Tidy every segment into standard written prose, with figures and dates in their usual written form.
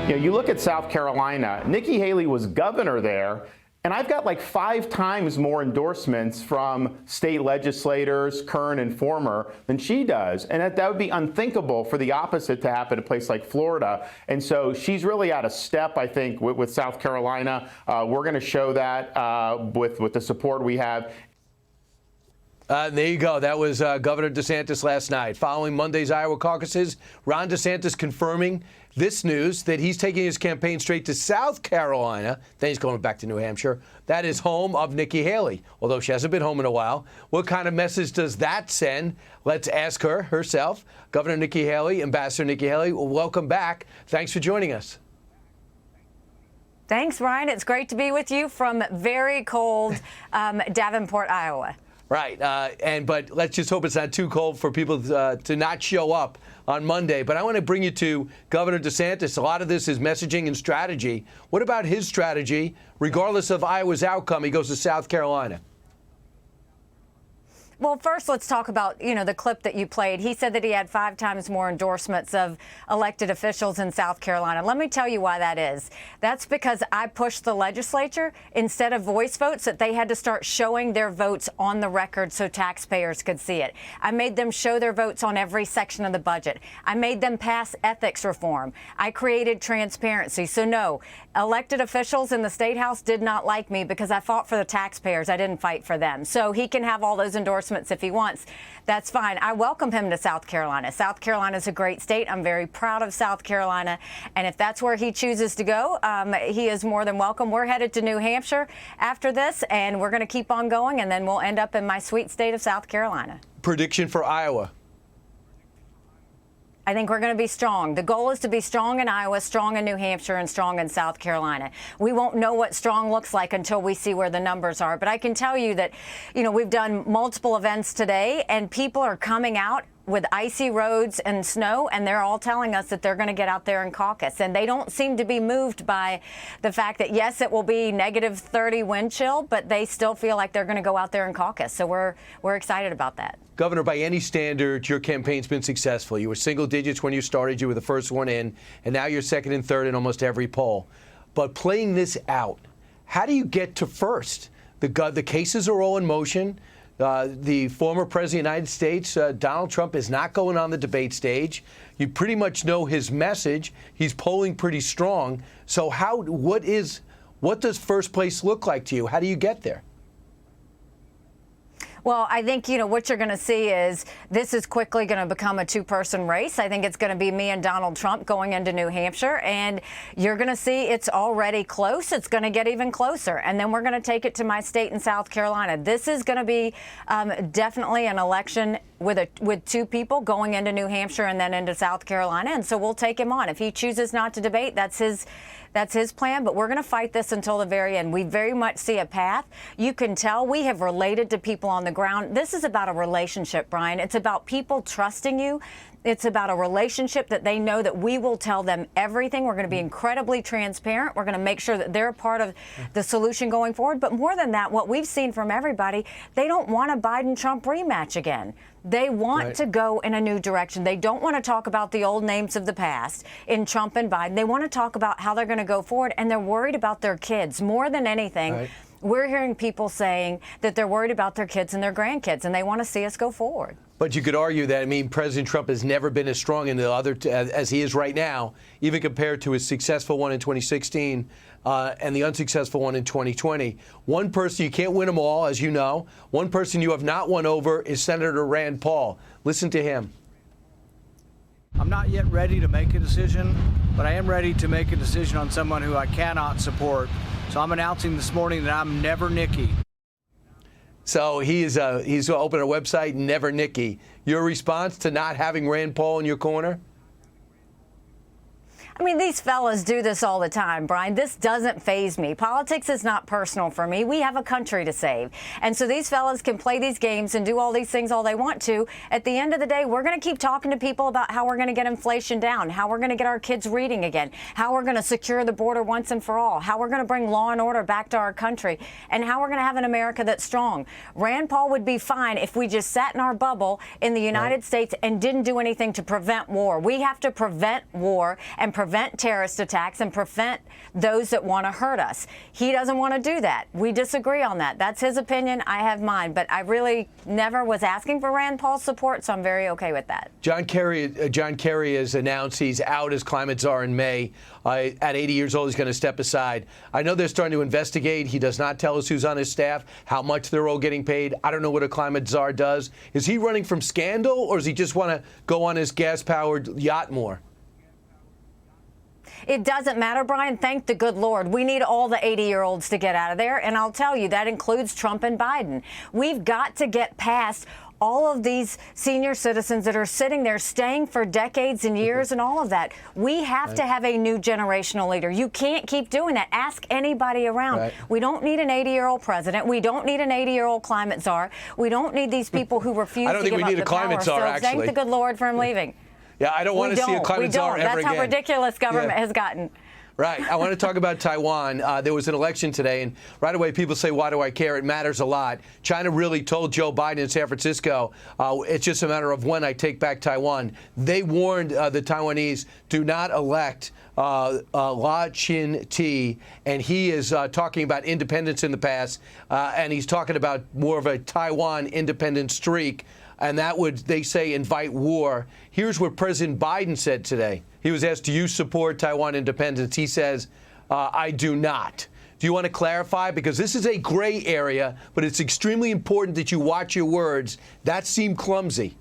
You look at South Carolina, Nikki Haley was governor there, and I've got like 5 times more endorsements from state legislators, current and former, than she does. And that would be unthinkable for the opposite to happen in a place like Florida. And so she's really out of step, I think, with South Carolina. We're going to show that with the support we have. There you go. That was Governor DeSantis last night. Following Monday's Iowa caucuses, Ron DeSantis confirming this news that he's taking his campaign straight to South Carolina. Then he's going back to New Hampshire. That is home of Nikki Haley, although she hasn't been home in a while. What kind of message does that send? Let's ask her herself. Governor Nikki Haley, Ambassador Nikki Haley, welcome back. Thanks for joining us. Thanks, Ryan. It's great to be with you from very cold Davenport, Iowa. Right. But let's just hope it's not too cold for people to not show up on Monday. But I want to bring you to Governor DeSantis. A lot of this is messaging and strategy. What about his strategy? Regardless of Iowa's outcome, he goes to South Carolina. Well, first, let's talk about, the clip that you played. He said that he had 5 times more endorsements of elected officials in South Carolina. Let me tell you why that is. That's because I pushed the legislature, instead of voice votes, that they had to start showing their votes on the record so taxpayers could see it. I made them show their votes on every section of the budget. I made them pass ethics reform. I created transparency. So no, elected officials in the State House did not like me because I fought for the taxpayers. I didn't fight for them. So he can have all those endorsements if he wants. That's fine. I welcome him to South Carolina. South Carolina is a great state. I'm very proud of South Carolina. And if that's where he chooses to go, he is more than welcome. We're headed to New Hampshire after this, and we're going to keep on going, and then we'll end up in my sweet state of South Carolina. Prediction for Iowa? I think we're going to be strong. The goal is to be strong in Iowa, strong in New Hampshire, and strong in South Carolina. We won't know what strong looks like until we see where the numbers are. But I can tell you that, we've done multiple events today, and people are coming out with icy roads and snow, and they're all telling us that they're going to get out there and caucus. And they don't seem to be moved by the fact that, yes, it will be -30 wind chill, but they still feel like they're going to go out there and caucus. So we're excited about that. Governor, by any standard, your campaign's been successful. You were single digits when you started. You were the first one in, and now you're second and third in almost every poll. But playing this out, how do you get to first? The cases are all in motion. The former president of the United States, Donald Trump, is not going on the debate stage. You pretty much know his message. He's polling pretty strong. So what does first place look like to you? How do you get there? Well, I think, what you're going to see is this is quickly going to become a 2-person race. I think it's going to be me and Donald Trump going into New Hampshire, and you're going to see it's already close. It's going to get even closer, and then we're going to take it to my state in South Carolina. This is going to be definitely an election with 2 people going into New Hampshire and then into South Carolina, and so we'll take him on. If he chooses not to debate, that's his plan, but we're going to fight this until the very end. We very much see a path. You can tell we have related to people on the ground. This is about a relationship, Brian. It's about people trusting you. It's about a relationship that they know that we will tell them everything. We're going to be incredibly transparent. We're going to make sure that they're a part of the solution going forward. But more than that, what we've seen from everybody, they don't want a Biden-Trump rematch again. They want to go in a new direction. They don't want to talk about the old names of the past in Trump and Biden. They want to talk about how they're going to go forward, and they're worried about their kids more than anything. We're hearing people saying that they're worried about their kids and their grandkids, and they want to see us go forward. But you could argue that, President Trump has never been as strong in the other as he is right now, even compared to his successful one in 2016 and the unsuccessful one in 2020. One person, you can't win them all, as you know. One person you have not won over is Senator Rand Paul. Listen to him. I'm not yet ready to make a decision, but I am ready to make a decision on someone who I cannot support. So I'm announcing this morning that I'm never Nikki. So he's opened a website, Never Nikki. Your response to not having Rand Paul in your corner? These fellas do this all the time, Brian. This doesn't faze me. Politics is not personal for me. We have a country to save. And so these fellas can play these games and do all these things all they want to. At the end of the day, we're going to keep talking to people about how we're going to get inflation down, how we're going to get our kids reading again, how we're going to secure the border once and for all, how we're going to bring law and order back to our country, and how we're going to have an America that's strong. Rand Paul would be fine if we just sat in our bubble in the United States and didn't do anything to prevent war. We have to prevent war and prevent terrorist attacks and prevent those that want to hurt us. He doesn't want to do that. We disagree on that. That's his opinion. I have mine. But I really never was asking for Rand Paul's support, so I'm very okay with that. John Kerry has announced he's out as climate czar in May. At 80 years old, he's going to step aside. I know they're starting to investigate. He does not tell us who's on his staff, how much they're all getting paid. I don't know what a climate czar does. Is he running from scandal, or does he just want to go on his gas-powered yacht more? It doesn't matter, Brian. Thank the good Lord. We need all the 80-year-olds to get out of there, and I'll tell you, that includes Trump and Biden. We've got to get past all of these senior citizens that are sitting there staying for decades and years and all of that. We have to have a new generational leader. You can't keep doing that. Ask anybody around. Right. We don't need an 80-year-old president. We don't need an 80-year-old climate czar. We don't need these people who refuse to give up the power. I don't think we need a climate czar, actually. Thank the good Lord for him leaving. Yeah, I don't want to see a climate czar ever again. That's how ridiculous government has gotten. Right. I want to talk about Taiwan. There was an election today, and right away people say, why do I care? It matters a lot. China really told Joe Biden in San Francisco, it's just a matter of when I take back Taiwan. They warned the Taiwanese, do not elect La Chin-Ti, and he is talking about independence in the past, and he's talking about more of a Taiwan independent streak, and that would, they say, invite war. Here's what President Biden said today. He was asked, do you support Taiwan independence? He says, I do not. Do you want to clarify? Because this is a gray area, but it's extremely important that you watch your words. That seemed clumsy.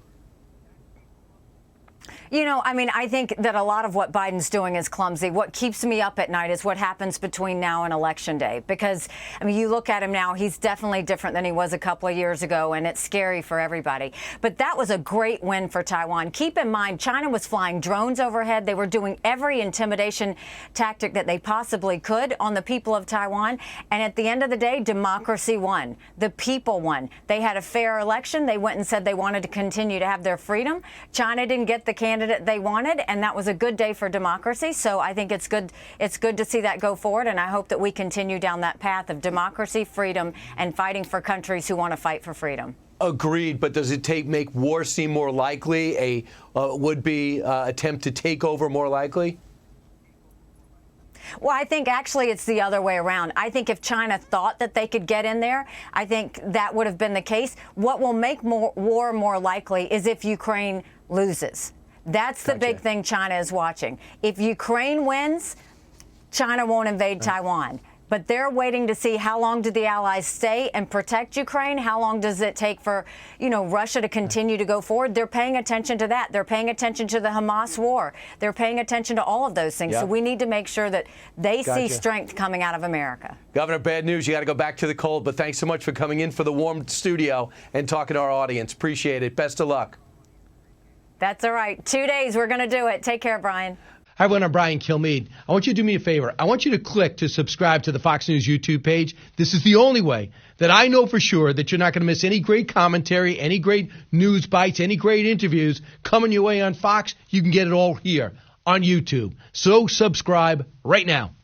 You know, I mean, I think that a lot of what Biden's doing is clumsy. What keeps me up at night is what happens between now and Election Day. Because, I mean, you look at him now, he's definitely different than he was a couple of years ago, and it's scary for everybody. But that was a great win for Taiwan. Keep in mind, China was flying drones overhead. They were doing every intimidation tactic that they possibly could on the people of Taiwan. And at the end of the day, democracy won. The people won. They had a fair election. They went and said they wanted to continue to have their freedom. China didn't get the candidate they wanted, and that was a good day for democracy. So I think it's good to see that go forward, and I hope that we continue down that path of democracy, freedom, and fighting for countries who want to fight for freedom. Agreed, but does it make war seem more likely, a would-be attempt to take over more likely? Well, I think actually it's the other way around. I think if China thought that they could get in there, I think that would have been the case. What will make war more likely is if Ukraine loses. That's the big thing China is watching. If Ukraine wins, China won't invade Taiwan. But they're waiting to see how long do the allies stay and protect Ukraine? How long does it take for, Russia to continue to go forward? They're paying attention to that. They're paying attention to the Hamas war. They're paying attention to all of those things. Yep. So we need to make sure that they see strength coming out of America. Governor, bad news. You got to go back to the cold. But thanks so much for coming in for the warm studio and talking to our audience. Appreciate it. Best of luck. That's all right. 2 days. We're going to do it. Take care, Brian. Hi, everyone. I'm Brian Kilmeade. I want you to do me a favor. I want you to click to subscribe to the Fox News YouTube page. This is the only way that I know for sure that you're not going to miss any great commentary, any great news bites, any great interviews coming your way on Fox. You can get it all here on YouTube. So subscribe right now.